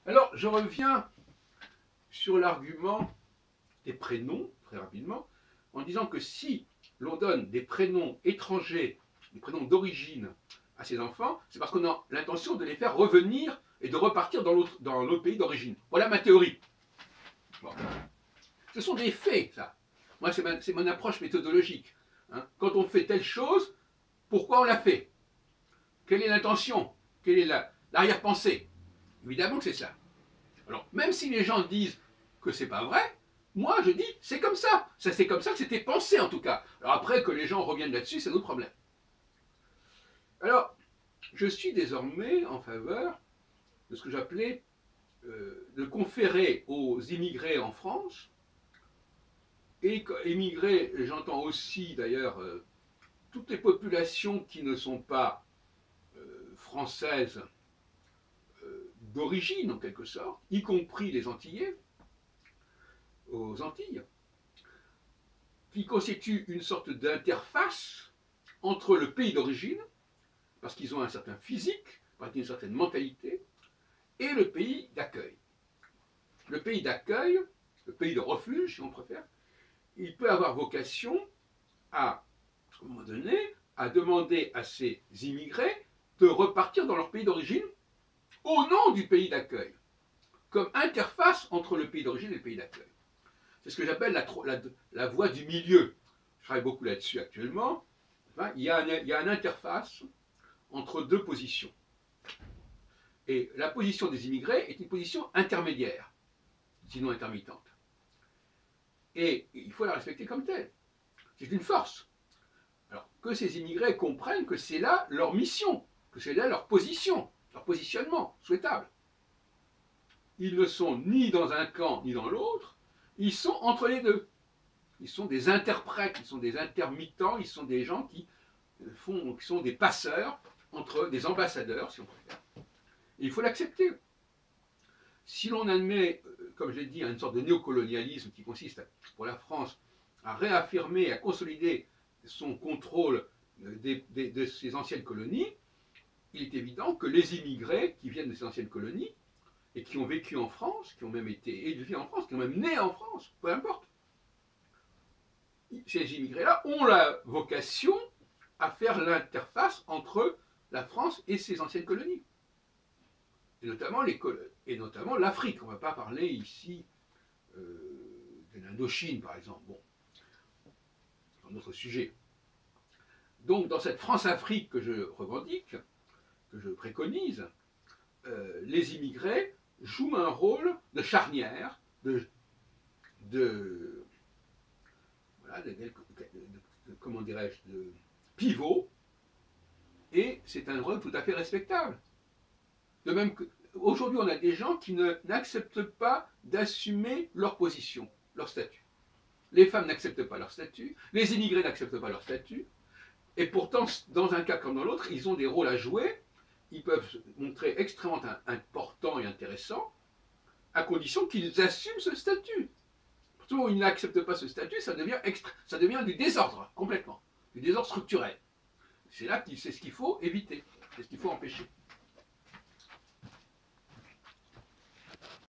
Alors, je reviens sur l'argument des prénoms, très rapidement, en disant que si l'on donne des prénoms étrangers, des prénoms d'origine à ses enfants, c'est parce qu'on a l'intention de les faire revenir et de repartir dans l'autre pays d'origine. Voilà ma théorie. Bon. Ce sont des faits, ça. Moi, c'est mon approche méthodologique. Hein. Quand on fait telle chose, pourquoi on l'a fait? Quelle est l'intention? Quelle est l'arrière-pensée? Évidemment que c'est ça. Alors, même si les gens disent que c'est pas vrai, moi je dis c'est comme ça. Ça c'est comme ça que c'était pensé en tout cas. Alors après que les gens reviennent là-dessus, c'est notre problème. Alors, je suis désormais en faveur de ce que j'appelais de conférer aux immigrés en France, et immigrés, j'entends aussi d'ailleurs toutes les populations qui ne sont pas françaises d'origine en quelque sorte, y compris les Antillais, aux Antilles, qui constituent une sorte d'interface entre le pays d'origine, parce qu'ils ont un certain physique, parce qu'ils ont une certaine mentalité, et le pays d'accueil. Le pays d'accueil, le pays de refuge, si on préfère, il peut avoir vocation à un moment donné, à demander à ces immigrés de repartir dans leur pays d'origine au nom du pays d'accueil, comme interface entre le pays d'origine et le pays d'accueil. C'est ce que j'appelle la voie du milieu. Je travaille beaucoup là-dessus actuellement. Enfin, il y a une interface entre deux positions. Et la position des immigrés est une position intermédiaire, sinon intermittente. Et il faut la respecter comme telle. C'est une force. Alors, que ces immigrés comprennent que c'est là leur mission, que c'est là leur position, leur positionnement souhaitable. Ils ne sont ni dans un camp ni dans l'autre, ils sont entre les deux. Ils sont des interprètes, ils sont des intermittents, ils sont des gens qui sont des passeurs, entre des ambassadeurs, si on préfère. Et il faut l'accepter. Si l'on admet, comme je l'ai dit, une sorte de néocolonialisme qui consiste, pour la France, à réaffirmer, à consolider son contrôle de ces anciennes colonies, il est évident que les immigrés qui viennent de ces anciennes colonies et qui ont vécu en France, qui ont même été élevés en France, qui ont même né en France, peu importe, ces immigrés-là ont la vocation à faire l'interface entre la France et ses anciennes colonies. Et notamment l'Afrique. On ne va pas parler ici de l'Indochine, par exemple. Bon, c'est un autre sujet. Donc, dans cette France-Afrique que je revendique, que je préconise, les immigrés jouent un rôle de charnière, comment dirais-je, de pivot, et c'est un rôle tout à fait respectable. De même qu'aujourd'hui, on a des gens qui n'acceptent pas d'assumer leur position, leur statut. Les femmes n'acceptent pas leur statut, les immigrés n'acceptent pas leur statut, et pourtant, dans un cas comme dans l'autre, ils ont des rôles à jouer, ils peuvent se montrer extrêmement importants et intéressants, à condition qu'ils assument ce statut. Surtout où ils n'acceptent pas ce statut, ça devient du désordre, complètement, du désordre structurel. C'est ce qu'il faut éviter, c'est ce qu'il faut empêcher.